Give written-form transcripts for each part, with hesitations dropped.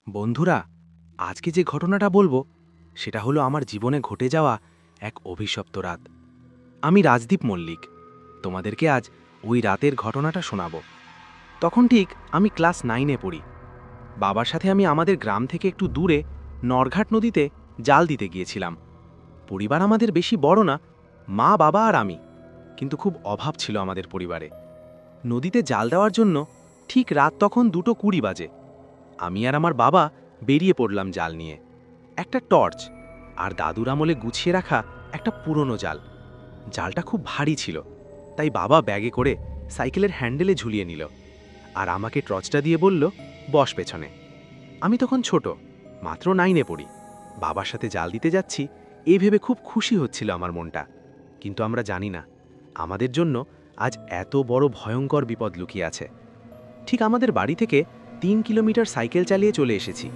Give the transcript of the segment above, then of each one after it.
বন্ধুরা, আজকে যে ঘটনাটা বলবো সেটা হলো আমার জীবনে ঘটে যাওয়া এক অভিশপ্ত রাত। আমি রাজদীপ মল্লিক। তোমাদেরকে আজ ওই রাতের ঘটনাটা শোনাবো। তখন ঠিক আমি ক্লাস 9-এ পড়ি। বাবার সাথে আমি আমাদের গ্রাম থেকে একটু দূরে নরঘাট নদীতে জাল দিতে গিয়েছিলাম। পরিবার আমাদের বেশি বড় না, মা বাবা আর আমি, কিন্তু খুব অভাব ছিল আমাদের পরিবারে। নদীতে জাল দেওয়ার জন্য ঠিক রাত তখন 2:20 বাজে। আমি আর আমার বাবা বেরিয়ে পড়লাম জাল নিয়ে। একটা টর্চ আর দাদুর আমলে গুছিয়ে রাখা একটা পুরনো জাল। জালটা খুব ভারী ছিল, তাই বাবা ব্যাগে করে সাইকেলের হ্যান্ডেলে ঝুলিয়ে নিল আর আমাকে টর্চটা দিয়ে বলল, বস পেছনে। আমি তখন ছোট, মাত্র 9-এ পড়ি। বাবার সাথে জাল দিতে যাচ্ছি এই ভেবে খুব খুশি হচ্ছিল আমার মনটা। কিন্তু আমরা জানি না আমাদের জন্য আজ এত বড় ভয়ঙ্কর বিপদ লুকিয়ে আছে। ঠিক আমাদের বাড়ি থেকে 3 কিলোমিটার সাইকেল চালিয়ে চলে এসেছি।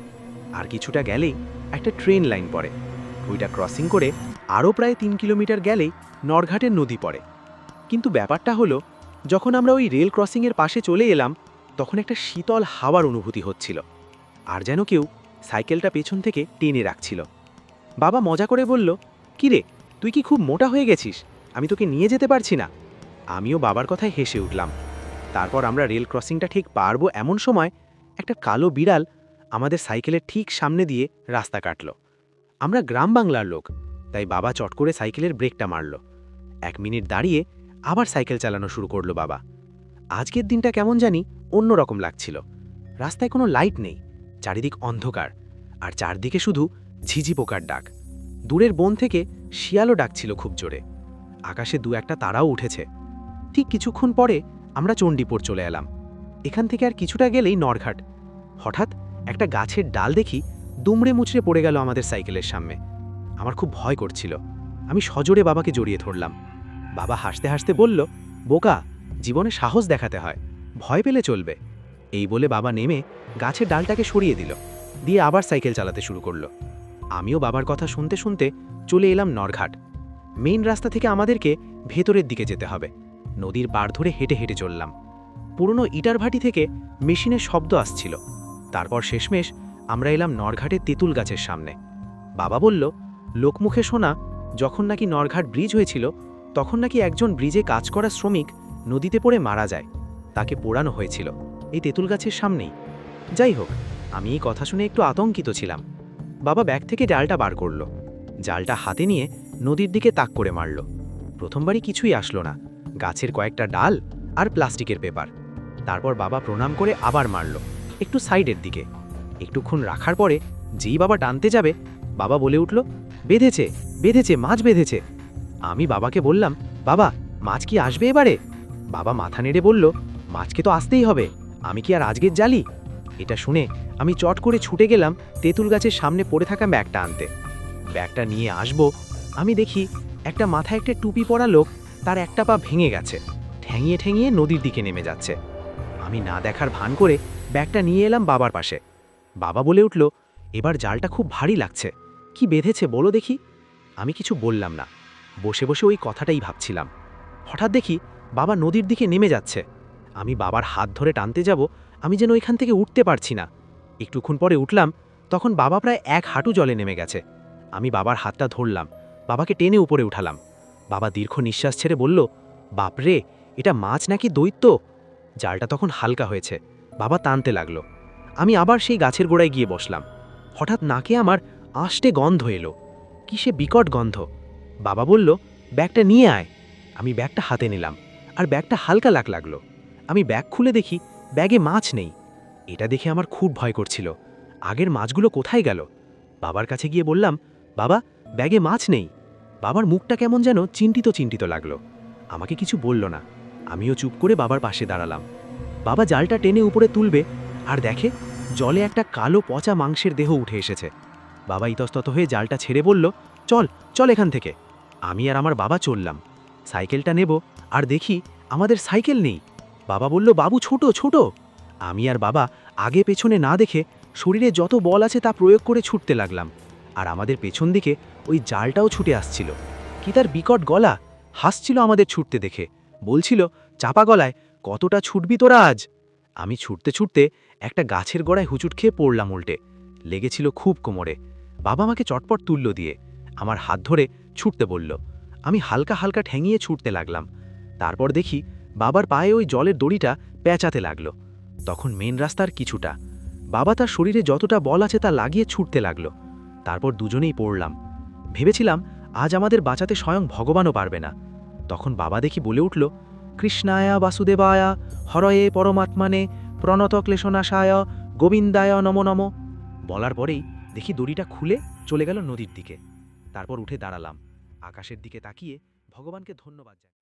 আর কিছুটা গেলেই একটা ট্রেন লাইন পড়ে। ওইটা ক্রসিং করে আরও প্রায় 3 কিলোমিটার গেলেই নরঘাটের নদী পড়ে। কিন্তু ব্যাপারটা হলো, যখন আমরা ওই রেল ক্রসিংয়ের পাশে চলে এলাম, তখন একটা শীতল হাওয়ার অনুভূতি হচ্ছিল, আর যেন কেউ সাইকেলটা পেছন থেকে টেনে রাখছিল। বাবা মজা করে বলল, কিরে, তুই কি খুব মোটা হয়ে গেছিস? আমি তোকে নিয়ে যেতে পারছি না। আমিও বাবার কথায় হেসে উঠলাম। তারপর আমরা রেল ক্রসিংটা ঠিক পারবো এমন সময় একটা কালো বিড়াল আমাদের সাইকেলের ঠিক সামনে দিয়ে রাস্তা কাটল। আমরা গ্রাম বাংলার লোক, তাই বাবা চট করে সাইকেলের ব্রেকটা মারল। 1 মিনিট দাঁড়িয়ে আবার সাইকেল চালানো শুরু করলো বাবা। আজকের দিনটা কেমন জানি অন্যরকম লাগছিল। রাস্তায় কোনো লাইট নেই, চারিদিক অন্ধকার, আর চারদিকে শুধু ঝিঝি পোকার ডাক। দূরের বন থেকে শিয়ালও ডাকছিল খুব জোরে। আকাশে 2-1টা তারাও উঠেছে। ঠিক কিছুক্ষণ পরে আমরা চণ্ডীপুর চলে এলাম। এখান থেকে আর কিছুটা গেলেই নরঘাট। হঠাৎ একটা গাছের ডাল দেখি দুমড়ে মুচড়ে পড়ে গেল আমাদের সাইকেলের সামনে। আমার খুব ভয় করছিল। আমি সজোরে বাবাকে জড়িয়ে ধরলাম। বাবা হাসতে হাসতে বলল, বোকা, জীবনে সাহস দেখাতে হয়, ভয় পেলে চলবে। এই বলে বাবা নেমে গাছের ডালটাকে সরিয়ে দিল, দিয়ে আবার সাইকেল চালাতে শুরু করলো। আমিও বাবার কথা শুনতে শুনতে চলে এলাম নরঘাট। মেইন রাস্তা থেকে আমাদেরকে ভেতরের দিকে যেতে হবে। নদীর পাড় ধরে হেঁটে হেঁটে চললাম। পুরনো ইটার ভাটি থেকে মেশিনের শব্দ আসছিল। তারপর শেষমেশ আমরা এলাম নরঘাটের তেঁতুল গাছের সামনে। বাবা বলল, লোকমুখে শোনা, যখন নাকি নরঘাট ব্রিজ হয়েছিল, তখন নাকি একজন ব্রিজে কাজ করা শ্রমিক নদীতে পড়ে মারা যায়। তাকে পোড়ানো হয়েছিল এই তেঁতুল গাছের সামনেই। যাই হোক, আমি এই কথা শুনে একটু আতঙ্কিত ছিলাম। বাবা ব্যাগ থেকে জালটা বার করল। জালটা হাতে নিয়ে নদীর দিকে তাক করে মারল। প্রথমবারই কিছুই আসলো না, গাছের কয়েকটা ডাল আর প্লাস্টিকের পেপার। তারপর বাবা প্রণাম করে আবার মারল, একটু সাইডের দিকে। একটুক্ষণ রাখার পরে যেই বাবা টানতে যাবে, বাবা বলে উঠল, বেঁধেছে, বেঁধেছে, মাছ বেঁধেছে। আমি বাবাকে বললাম, বাবা, মাছ কি আসবে এবারে? বাবা মাথা নেড়ে বলল, মাছকে তো আসতেই হবে, আমি কি আর আজকের জালি? এটা শুনে আমি চট করে ছুটে গেলাম তেঁতুল গাছের সামনে পড়ে থাকা ব্যাগটা আনতে। ব্যাগটা নিয়ে আসবো, আমি দেখি একটা মাথায় একটা টুপি পরা লোক, তার একটা পা ভেঙে গেছে, ঠ্যাঙিয়ে ঠ্যাঙিয়ে নদীর দিকে নেমে যাচ্ছে। আমি না দেখার ভান করে ব্যাগটা নিয়ে এলাম বাবার পাশে। বাবা বলে উঠল, এবার জালটা খুব ভারী লাগছে, কি বেঁধেছে বলো দেখি? আমি কিছু বললাম না, বসে বসে ওই কথাটাই ভাবছিলাম। হঠাৎ দেখি বাবা নদীর দিকে নেমে যাচ্ছে। আমি বাবার হাত ধরে টানতে যাব, আমি যেন ওইখান থেকে উঠতে পারছি না। একটুক্ষণ পরে উঠলাম, তখন বাবা প্রায় 1 হাঁটু জলে নেমে গেছে। আমি বাবার হাতটা ধরলাম, বাবাকে টেনে উপরে উঠালাম। বাবা দীর্ঘ নিঃশ্বাস ছেড়ে বলল, বাপরে, এটা মাছ নাকি দৈত্য? জালটা তখন হালকা হয়েছে, বাবা টানতে লাগলো। আমি আবার সেই গাছের গোড়ায় গিয়ে বসলাম। হঠাৎ নাকে আমার আষ্টে গন্ধ এলো, কি সে বিকট গন্ধ। বাবা বলল, ব্যাগটা নিয়ে আয়। আমি ব্যাগটা হাতে নিলাম, আর ব্যাগটা হালকা লাগলো। আমি ব্যাগ খুলে দেখি ব্যাগে মাছ নেই। এটা দেখে আমার খুব ভয় করছিল, আগের মাছগুলো কোথায় গেল? বাবার কাছে গিয়ে বললাম, বাবা, ব্যাগে মাছ নেই। বাবার মুখটা কেমন যেন চিন্তিত চিন্তিত লাগলো। আমাকে কিছু বলল না। আমিও চুপ করে বাবার পাশে দাঁড়ালাম। বাবা জালটা টেনে উপরে তুলবে, আর দেখে জলে একটা কালো পচা মাংসের দেহ উঠে এসেছে। বাবা ইতস্তত হয়ে জালটা ছেড়ে বলল, চল চল এখান থেকে। আমি আর আমার বাবা চললাম। সাইকেলটা নেব, আর দেখি আমাদের সাইকেল নেই। বাবা বলল, বাবু, ছোট ছোট। আমি আর বাবা আগে পেছনে না দেখে শরীরে যত বল আছে তা প্রয়োগ করে ছুটতে লাগলাম। আর আমাদের পেছন দিকে ওই জালটাও ছুটে আসছিল। কি তার বিকট গলা! হাসছিল আমাদের ছুটতে দেখে, বলছিল চাপা গলায়, কতটা ছুটবি তোরা আজ? আমি ছুটতে ছুটতে একটা গাছের গোড়ায় হুচুট খেয়ে পড়লাম উল্টে। লেগেছিল খুব কোমরে। বাবা আমাকে চটপট তুলল দিয়ে আমার হাত ধরে ছুটতে বলল। আমি হালকা হালকা ঠেঙিয়ে ছুটতে লাগলাম। তারপর দেখি বাবার পায়ে ওই জলের দড়িটা পেঁচাতে লাগলো। তখন মেন রাস্তার কিছুটা বাবা তার শরীরে যতটা বল আছে তা লাগিয়ে ছুটতে লাগলো। তারপর দুজনেই পড়লাম। ভেবেছিলাম আজ আমাদের বাঁচাতে স্বয়ং ভগবানও পারবে না। তখন বাবা দেখি বলে উঠল, কৃষ্ণায়া বাসুদেবায়া হরয়ে পরমাত্মানে প্রণত ক্লেশনাশায় গোবিন্দায় নমো নমো। বলার পরেই দেখি দড়িটা খুলে চলে গেল নদীর দিকে। তারপর উঠে দাঁড়ালাম, আকাশের দিকে তাকিয়ে ভগবানকে ধন্যবাদ জানাই।